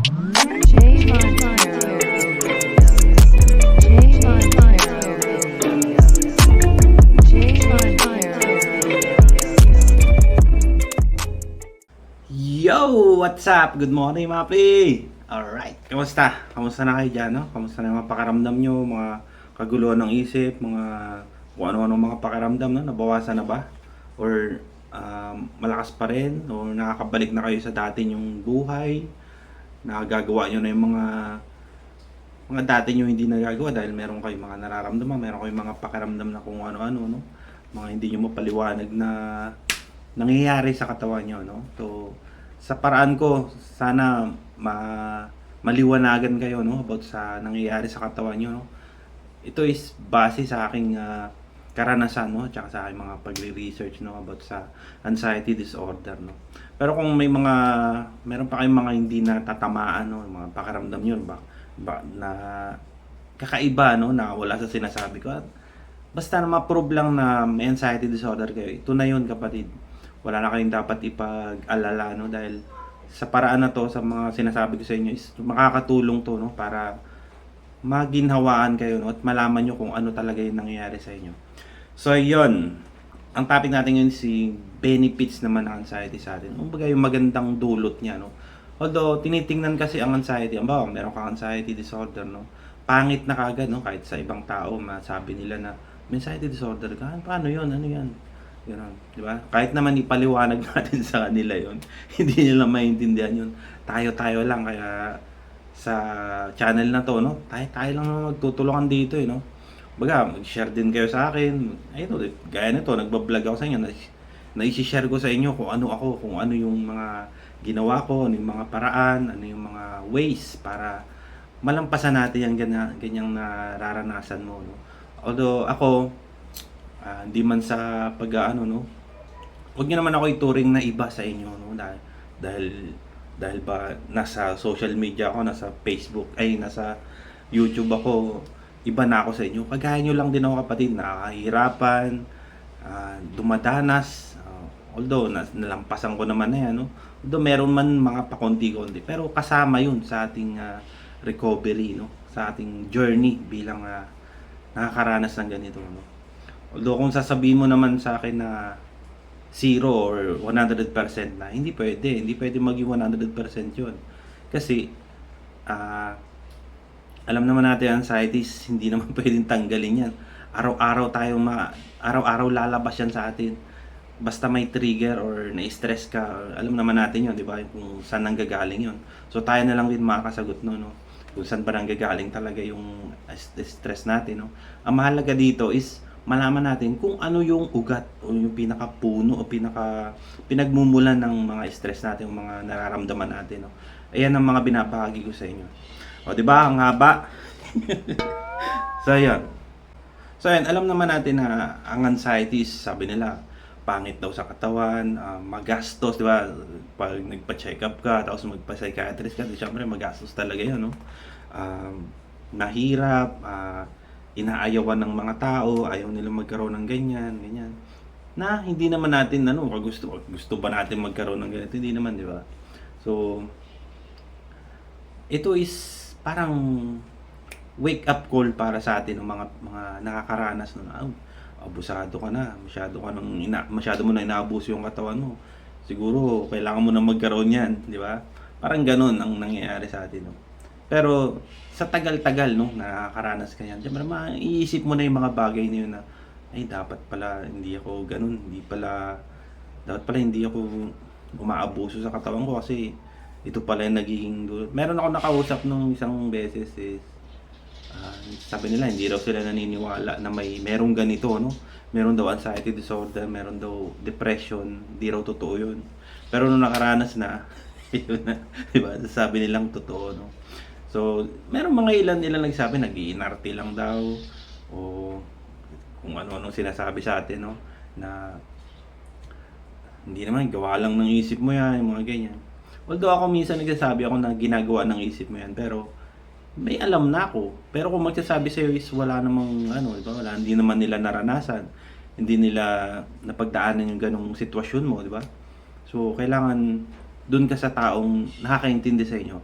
Yo! What's up? Good morning mga pre! Alright, kamusta? Kamusta na kayo dyan, no? Kamusta na yung mga pakaramdam nyo, mga kaguluhan ng isip, mga kung ano-ano mga pakaramdam, no? Nabawasan na ba? Or malakas pa rin? O nakakabalik na kayo sa dati nyong buhay? Nakagagawa nyo na yung mga dati nyo hindi nagagawa dahil meron kayong mga nararamdaman, meron kayong mga pakaramdam na kung ano-ano, no? Mga hindi nyo mapaliwanag na nangyayari sa katawan nyo, no? So, sa paraan ko, sana maliwanagan kayo, no? About sa nangyayari sa katawan nyo, no? Ito is base sa aking karanasan, no? Tsaka sa aking mga pagre-research, no? About sa anxiety disorder, no? Pero kung meron pa kayong mga hindi natatamaan, no? Mga pakaramdam nyo, na kakaiba, no? Na wala sa sinasabi ko. At basta na ma-prove lang na may anxiety disorder kayo, ito na yun, kapatid. Wala na kayong dapat ipag-alala, no? Dahil sa paraan na to, sa mga sinasabi ko sa inyo, is makakatulong to, no? Para maginhawaan kayo, no? At malaman nyo kung ano talaga yung nangyayari sa inyo. So, yun. Ang topic natin yun si benefits naman ng anxiety sa atin. Kumbaga yung magandang dulot niya, no? Although, tinitingnan kasi ang anxiety, meron kang anxiety disorder, no? Pangit na kagad, no? Kahit sa ibang tao, masabi nila na may anxiety disorder ka. Paano yun? Ano yan? Ganun, di ba? Kahit naman ipaliwanag natin sa kanila yon, hindi nila maintindihan yun. Tayo-tayo lang, kaya sa channel na to, no? Tayo lang naman magtutulungan dito, no? Baga, mag-share din kayo sa akin. Ayun, gaya nito, nagbablog ako sa inyo, na-share ko sa inyo kung ano ako, kung ano yung mga ginawa ko, ano yung mga paraan, ano yung mga ways para malampasan natin yung ganyang nararanasan mo, no? Although ako, hindi man sa pag-aano, no, huwag niyo naman ako ituring na iba sa inyo, no, dahil ba nasa social media ako, nasa Facebook, nasa YouTube ako, iba na ako sa inyo. Kagaya nyo lang din ako, kapatid, nakakahirapan, dumadanas, although nalampasan ko naman na yan, no, although meron man mga pakonti-konti, pero kasama yun sa ating recovery, no, sa ating journey bilang nakakaranas ng ganito, no. Although kung sasabihin mo naman sa akin na 0 or 100% na, hindi pwede maging 100% yun. Kasi, alam naman natin, anxieties, hindi naman pwedeng tanggalin yan. Araw-araw lalabas yan sa atin. Basta may trigger or na-stress ka, alam naman natin yun, di ba? Kung saan nanggagaling yun. So tayo na lang din makakasagot, no? Kung saan ba nanggagaling talaga yung stress natin, no? Ang mahalaga dito is malaman natin kung ano yung ugat o yung pinakapuno o pinagmumulan ng mga stress natin, yung mga nararamdaman natin, no? Ayan ang mga binabahagi ko sa inyo. O, di ba? Ang haba. So, ayan. So, ayan, alam naman natin na ang anxieties, sabi nila, pangit daw sa katawan, magastos, di ba? Pag nagpa-check up ka, tapos magpa-psychiatrist ka, siyempre magastos talaga yun, no? Nahirap, inaayawan ng mga tao, ayaw nila magkaroon ng ganyan. Na hindi naman natin gusto ba natin magkaroon ng ganito? Hindi naman, di ba? So, ito is parang wake up call para sa atin ng mga nakakaranas na abusado ka na, masyado mo na inaabuso yung katawan mo. Siguro kailangan mo na magkaroon yan, di ba? Parang ganun ang nangyayari sa atin, no? Pero sa tagal-tagal, no, nakakaranas ka yan, siyempre maiisip mo na yung mga bagay na yun na, dapat pala hindi ako ganun, dapat pala hindi ako umaabuso sa katawan ko kasi ito pala yung nagiging dulot. Meron ako nakausap nung isang beses is, sabi nila hindi raw sila naniniwala na merong ganito, no? Meron daw anxiety disorder, meron daw depression, hindi raw totoo yun. Pero nung nakaranas na, yun na, diba? Sabi nilang totoo, no? So, meron mga ilan nagsabi, nag-iinarte lang daw, o kung ano-ano sinasabi sa atin, no? Na hindi naman, gawa lang ng isip mo yan, yung mga ganyan. Although ako minsan nagsasabi ako na ginagawa ng isip mo yan, pero may alam na ako. Pero kung magsasabi sa'yo is wala namang diba? Hindi naman nila naranasan. Hindi nila napagdaanan yung ganong sitwasyon mo, di ba? So, kailangan dun ka sa taong nakakaintindi sa inyo.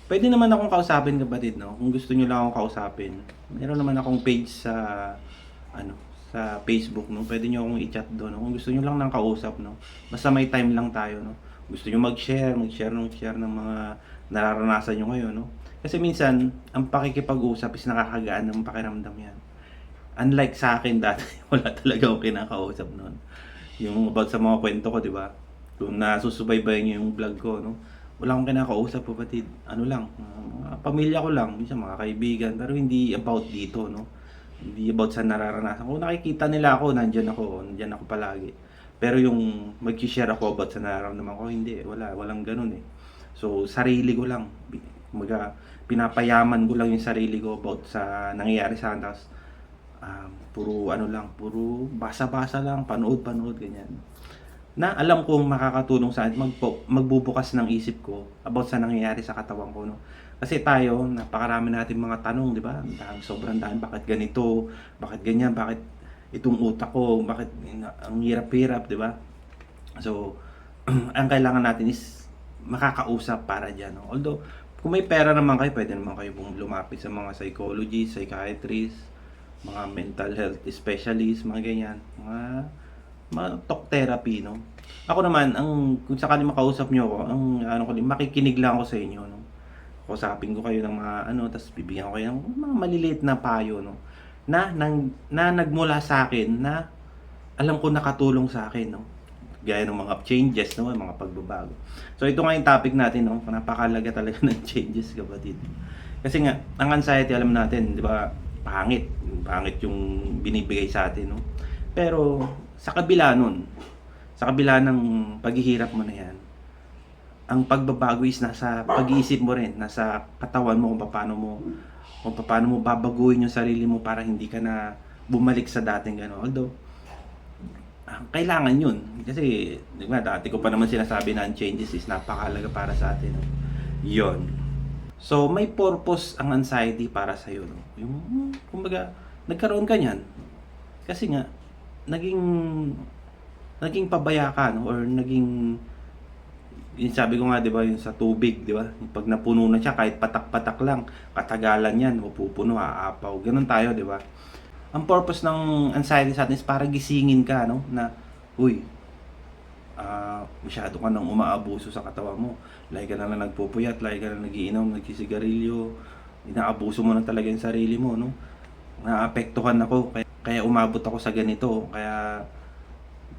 Puwede naman akong kausapin kapatid 'no, kung gusto niyo lang akong kausapin. Meron naman akong page sa ano, sa Facebook 'no, puwede niyo akong i-chat do'n 'no, kung gusto niyo lang ng kausap 'no. Basta may time lang tayo 'no. Gusto niyo mag-share ng mga nararanasan niyo ngayon 'no. Kasi minsan ang pakikipag-usap is nakakagaan ng pakiramdam 'yan. Unlike sa'kin dati, wala talaga akong kinakausap no'n. Yung about sa mga kuwento ko 'di ba, kung nasusubaybayan niyo yung vlog ko 'no, wala akong kinakausap kapatid. Ano lang, mga pamilya ko lang, minsan mga kaibigan, pero hindi about dito 'no. Hindi about sa nararanasan ko. Kung nakikita nila ako, nandiyan ako palagi. Pero yung magshi-share ako about sa nararamdaman ko, hindi, walang gano'n, eh. So, sarili ko lang, kumbaga pinapayaman ko lang yung sarili ko about sa nangyayari sa'kin tapos, puro ano lang, puro basa-basa lang, panood-panood, ganyan. Na alam kong makakatulong sa'kin magbubukas ng isip ko about sa nangyayari sa katawan ko 'no. Kasi tayo napakarami nating mga tanong 'di ba, sobrang dami, bakit ganito, bakit ganyan, bakit itong utak ko, bakit ang hirap-hirap 'di ba? So, ang kailangan natin is makakausap para diyan 'no. Although kung may pera naman kayo, puwede naman kayo lumapit sa mga psychologist, psychiatrist, mga mental health specialist, mga ganyan, mga talk therapy 'no. Ako naman kung sakaling makausap niyo ako, ang ano ko din, makikinig lang ako sa inyo 'no. Kausapin ko kayo ng mga ano, ta's bibigyan ko kayo ng mga maliliit na payo 'no, na nagmula sa'kin na alam ko nakatulong sa'kin 'no. Gaya ng mga changes 'no, mga pagbabago. So ito nga yung topic natin 'no, napakahalaga talaga ng changes kapatid. Kasi nga ang anxiety alam natin 'di ba, pangit, pangit yung binibigay sa'tin 'no. Pero sa kabila nun, sa kabila ng paghihirap mo na 'yan, ang pagbabago is nasa pag-iisip mo rin, nasa katawan mo kung papaano mo babaguhin yung sarili mo para hindi ka na bumalik sa dating gano'n. Although, kailangan yun kasi 'di ba dati ko pa naman sinasabi na ang changes is napakahalaga para sa atin 'no. Yun. So, may purpose ang anxiety para sa'yo 'no, yung kumbaga nagkaroon ka niyan kasi nga naging naging pabaya ka 'no or naging yung sabi ko nga 'di ba yung sa tubig 'di ba, yung 'pag napuno na siya kahit patak-patak lang, katagalan yan mapupuno, aapaw, gano'n tayo 'di ba? Ang purpose ng anxiety sa'tin is para gisingin ka 'no, na, "Uy, masyado ka ng umaabuso sa katawan mo. Lagi ka na lang nagpupuyat, lagi ka na nagiinom, nagsisigarilyo, inaabuso mo na talaga yung sarili mo 'no. Naapektuhan ako kaya umabot ako sa ganito, kaya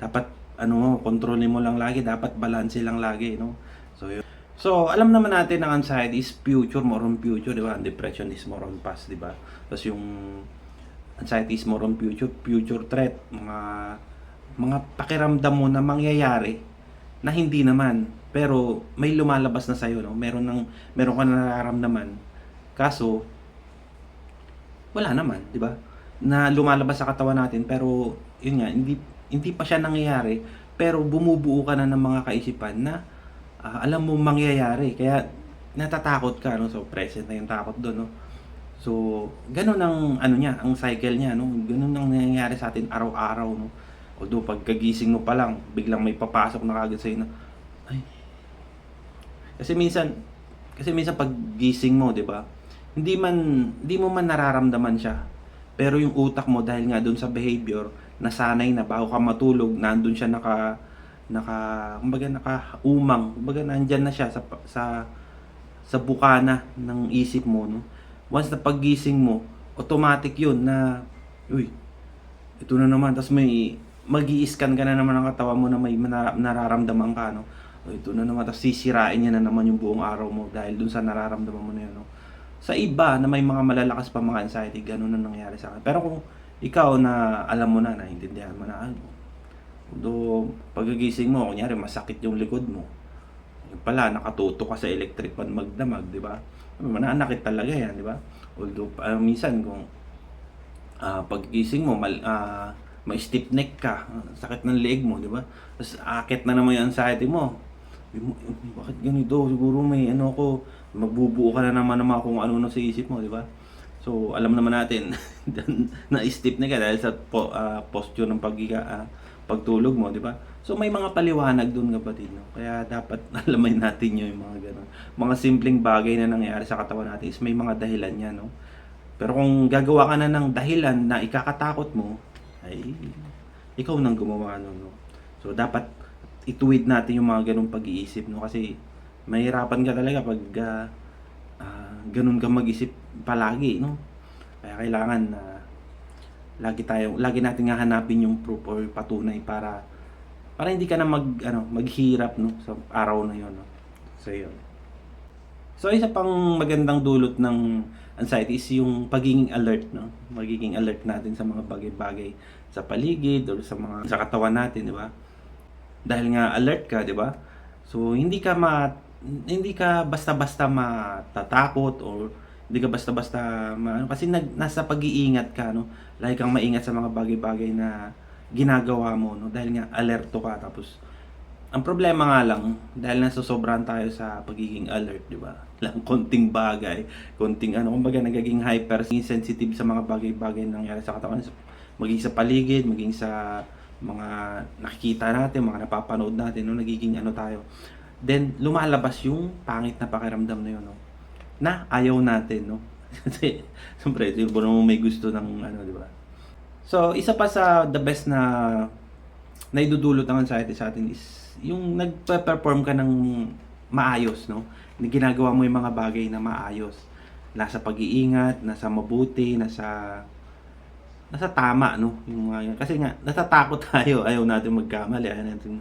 dapat ano mo, kontrolin mo lang lagi, dapat balanse lang lagi 'no." So yun. So alam naman natin ang anxiety is future, more on future 'di ba? Ang depression is more on past 'di ba? Tapos yung anxiety is more on future threat, mga pakiramdam mo na mangyayari na hindi naman, pero may lumalabas na sa'yo 'no, meron kang nararamdaman, kaso wala naman, 'di ba? Na lumalabas sa katawan natin pero yun nga, hindi pa siya nangyayari, pero bumubuo ka na ng mga kaisipan na, alam mong mangyayari kaya natatakot ka 'no, so present na yung takot dun 'no. So, gano'n ang ano niya, ang cycle niya 'no, gano'n ang nangyayari sa atin araw-araw 'no. Although pagkagising mo pa lang biglang may papasok na kaagad sa'yo na, ay kasi minsan paggising mo 'di ba, hindi mo man nararamdaman siya, pero yung utak mo dahil nga dun sa behavior, nasanay na bago ka matulog nandun siya naka naka kumbaga nakaumang, kumbaga nandiyan na siya sa bukana ng isip mo 'no. Once na paggising mo, automatic yun na, uy, ito na naman, ta's may mag-i-scan ka na naman ng katawan mo na may nararamdaman ka 'no. Oh, ito na naman, ta's sisirain niya na naman yung buong araw mo dahil dun sa nararamdaman mo na yun 'no. Sa iba na may mga malalakas pa mga anxiety, gano'n ang nangyari sa'kin. Pero kung ikaw na alam mo na, naintindihan mo na, although pagkagising mo kunyari masakit yung likod mo, yun pala nakatutok ka sa electric fan magdamag 'di ba? Mananakit talaga yan 'di ba? Although minsan kung paggising mo may stiff neck ka, sakit ng leeg mo 'di ba? Tapos aakyat na naman yung anxiety mo. Sabi mo, bakit ganito? Siguro may ano ako, magbubuo ka na naman ng mga kung ano na sa isip mo 'di ba? So alam naman natin na stiff neck ka dahil sa posture ng pagtulog mo 'di ba? So may mga paliwanag dun kapatid, no? Kaya dapat alamin natin yung mga gano'n. Mga simpleng bagay na nangyayari sa katawan natin is may mga dahilan yan, no? Pero kung gagawa ka na ng dahilan na ikakatakot mo, ay ikaw nang gumawa nun, no? So dapat ituwid natin yung mga ganung pag-iisip, no? Kasi mahirapan ka talaga pag ganun ka mag-isip palagi, no? Kaya kailangan na lagi nating hahanapin yung proof or patunay para hindi ka na maghirap, no, sa araw na 'yon, no. So 'yun. So isa pang magandang dulot ng anxiety is yung pagiging alert, no. Magiging alert natin sa mga bagay-bagay sa paligid or sa katawan natin, 'di ba? Dahil nga alert ka, 'di ba? So hindi ka basta-basta matatakot or hindi ka basta-basta kasi nasa pag-iingat ka, no. Lagi kang maingat sa mga bagay-bagay na ginagawa mo, no, dahil nga alerto ka. Tapos ang problema nga lang dahil nasosobrahan tayo sa pagiging alert, 'di ba? Lang konting bagay, konting kumbaga nagiging hypersensitive sa mga bagay-bagay na nangyayari sa katawan, maging sa paligid, maging sa mga nakikita natin, mga napapanood natin, no, nagiging tayo. Then lumalabas yung pangit na pakiramdam na 'yon, no, na ayaw natin, no. Kasi siyempre siguro naman may gusto ng di ba? So, isa pa sa the best na naidudulot ng anxiety sa atin is yung nagpe-perform ka ng maayos, no? Ginagawa mo yung mga bagay na maayos. Nasa pag-iingat, nasa mabuti, nasa tama, no? Yung mga yun. Kasi nga, natatakot tayo. Ayaw natin magkamali. Ayaw natin,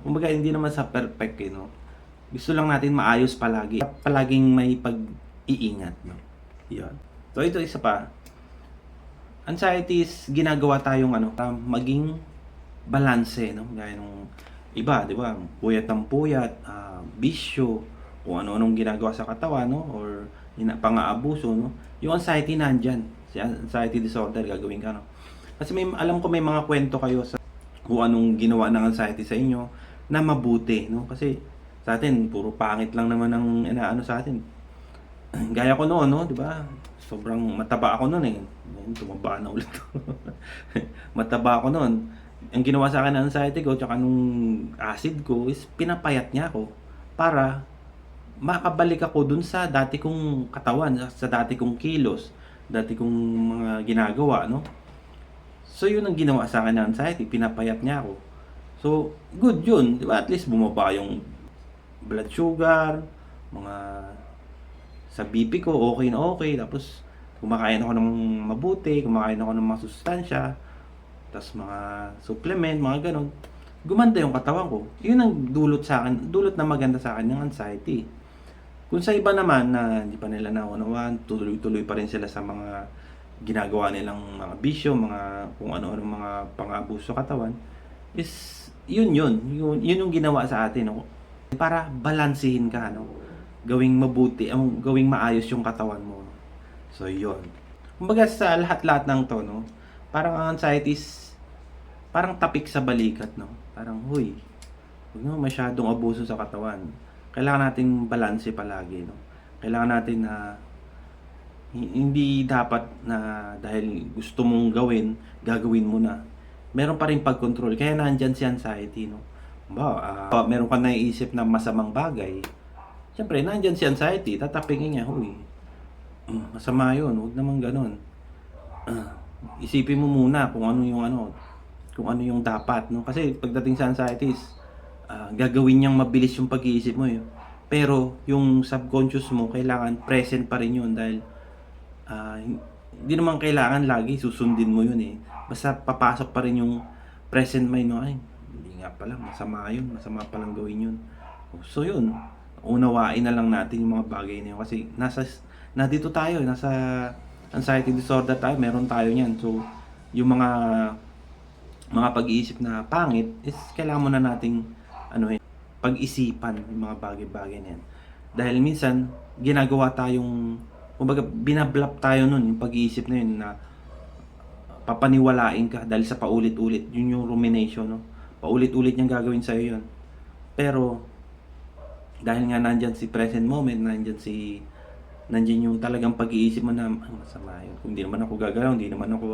kumbaga, hindi naman sa perfect, no? Gusto lang natin maayos palagi. Palaging may pag-iingat, no? Yun. So, ito isa pa. Anxiety is ginagawa tayong maging balanse, no? Gaya nung iba, 'di ba? Puyat ng puyat, bisyo, kung ano-anong ginagawa sa katawan, no? Or pang-aabuso, no? Yung anxiety nandiyan. Si anxiety disorder gagawin ka, no? Kasi alam ko may mga kwento kayo sa kung anong ginawa ng anxiety sa inyo na mabuti, no? Kasi sa atin puro pangit lang naman ang sa atin. Gaya ko noon, no, 'di ba? Sobrang mataba ako noon, eh. Ngayon tumaba na ulit ako. Mataba ako noon. Ang ginawa sa akin ng anxiety ko tsaka nung acid ko is pinapayat niya ako para makabalik ako dun sa dati kong katawan, sa dati kong kilos, dati kong mga ginagawa, no? So yun ang ginawa sa akin ng anxiety, pinapayat niya ako. So good yun, 'di ba? At least bumaba yung blood sugar, mga sa BP ko okay na okay, tapos kumakain ako ng mabuti, kumakain ako ng mga sustansya, tapos mga supplement, mga gano'n. Gumanda yung katawan ko. Yun ang dulot sa akin, dulot na maganda sa akin ng anxiety. Kung sa iba naman na hindi pa nila naunawaan, tuloy-tuloy pa rin sila sa mga ginagawa nilang mga bisyo, mga kung ano-ano mga pang-aabuso sa katawan, is yun yung ginawa sa atin, no? Para balansehin ka, no? Gawing mabuti, gawing maayos yung katawan mo. So, yun. Kumbaga sa lahat-lahat ng to, no? Parang ang anxiety is parang tapik sa balikat, no? Parang, huy, huwag mo masyadong abuso sa katawan. Kailangan nating balanse palagi, no? Kailangan natin na hindi dapat na dahil gusto mong gagawin mo na. Meron pa rin pag-control. Kaya nandyan si anxiety, no? Meron ka naiisip na masamang bagay. Siyempre, nandyan si anxiety, tatapingin niya, huy, masama yun, huwag naman ganun. Isipin mo muna kung ano yung dapat, no? Kasi pagdating sa anxiety is, gagawin niyang mabilis yung pag-iisip mo, eh. Pero yung subconscious mo, kailangan present pa rin yun dahil hindi naman kailangan lagi susundin mo yun, eh. Basta papasok pa rin yung present mind mo, ay, hindi nga pala, masama palang gawin yun. So yun, unawain na lang natin yung mga bagay na yun kasi nandito tayo, nasa anxiety disorder tayo, meron tayo niyan. So yung mga pag-iisip na pangit is kailangan mo na nating pag-isipan yung mga bagay-bagay na yan. Dahil minsan ginagawa tayong kumbaga binablap tayo nun yung pag-iisip na yun na papaniwalain ka dahil sa paulit-ulit. Yun yung rumination, no? Paulit-ulit niyang gagawin sa'yo yun. Pero dahil nga nandyan si present moment, nandyan yung talagang pag-iisip mo na masama yun. Kung hindi naman ako gagalaw, hindi naman ako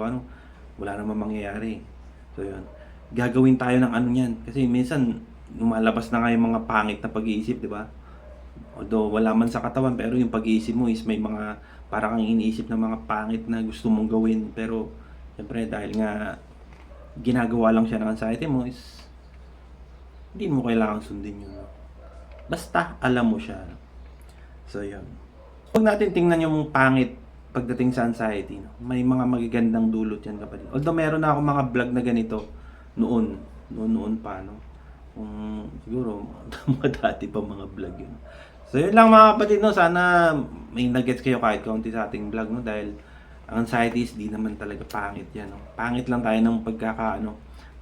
wala namang mangyayari. So yun. gagawin tayo ng ano niyan. Kasi minsan, lumalabas na nga yung mga pangit na pag-iisip, di ba? Although wala man sa katawan, pero yung pag-iisip mo is may mga parang kang iniisip na mga pangit na gusto mong gawin. Pero, siyempre, dahil nga ginagawa lang siya ng anxiety mo is hindi mo kailangang sundin yun. No? Basta alam mo siya. No? So, yun. Huwag natin tingnan yung pangit pagdating sa anxiety. No? May mga magagandang dulot yan, kapatid. Although meron na ako mga vlog na ganito noon pa, no? Kung siguro, mga dati pa mga vlog yun. So, yun lang mga kapatid, no? Sana may nagets kayo kahit kaunti sa ating vlog, no? Dahil ang anxiety is di naman talaga pangit yan, no? Pangit lang tayo ng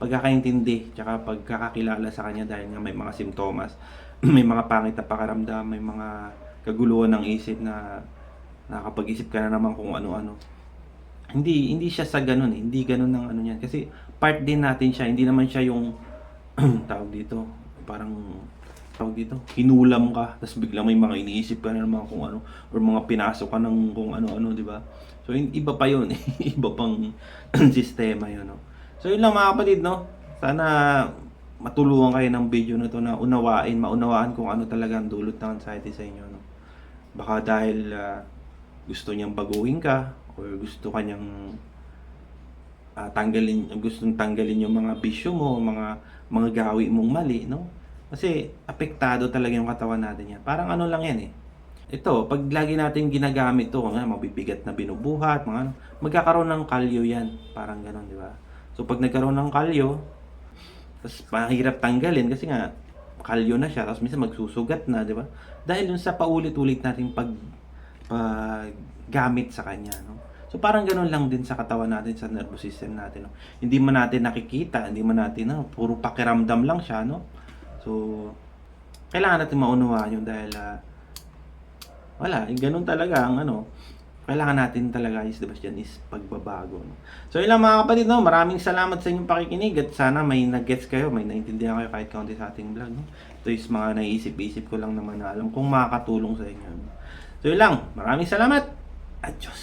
pagkakaintindi, tsaka pagkakakilala sa kanya dahil nga may mga simptomas, may mga pangit na pakaramdam, may mga kaguluhan ng isip na nakakapag-isip ka na naman kung ano-ano. Hindi siya sa ganun eh. Hindi ganun ng ano niyan. Kasi part din natin siya. Hindi naman siya yung tawag dito, parang tawag dito, hinulam ka, tapos biglang may mga iniisip ka na naman kung ano, or mga pinasok ka ng kung ano-ano, di ba? So, iba pa yun. Iba pang sistema yun, no? So, yun lang mga kapatid, no? Sana matulungan kayo ng video na to na maunawaan kung ano talaga ang dulot ng anxiety sa inyo, no? Baka dahil gusto niyang baguhin ka, or gusto kanyang gustong tanggalin yung mga bisyo mo, mga gawi mong mali, no? Kasi apektado talaga yung katawan natin yan. Parang ano lang yan eh. Ito, pag lagi natin ginagamit to, mabibigat na binubuhat, mga ano, magkakaroon ng kalyo yan. Parang gano'n, di ba? So pag nagkaroon ng kalyo, tapos mahirap tanggalin kasi nga kalyo na siya, tapos minsan magsusugat na, di ba? Dahil dun sa paulit-ulit natin paggamit sa kanya, no? So parang ganoon lang din sa katawan natin, sa nervous system natin, no? Hindi man natin nakikita, hindi man natin, no? Puro pakiramdam lang siya, no? So kailangan natin maunawaan yun dahil wala, ganun talaga ang ano, kailangan natin talaga is diba dyan is pagbabago, no? So yun lang mga kapatid, no? Maraming salamat sa inyong pakikinig at sana may nag-gets kayo, may naintindihan kayo kahit kaunti sa ating vlog, no? Ito is mga naiisip-isip ko lang naman na alam kung makakatulong sa inyo, no? So yun lang, maraming salamat. Adios.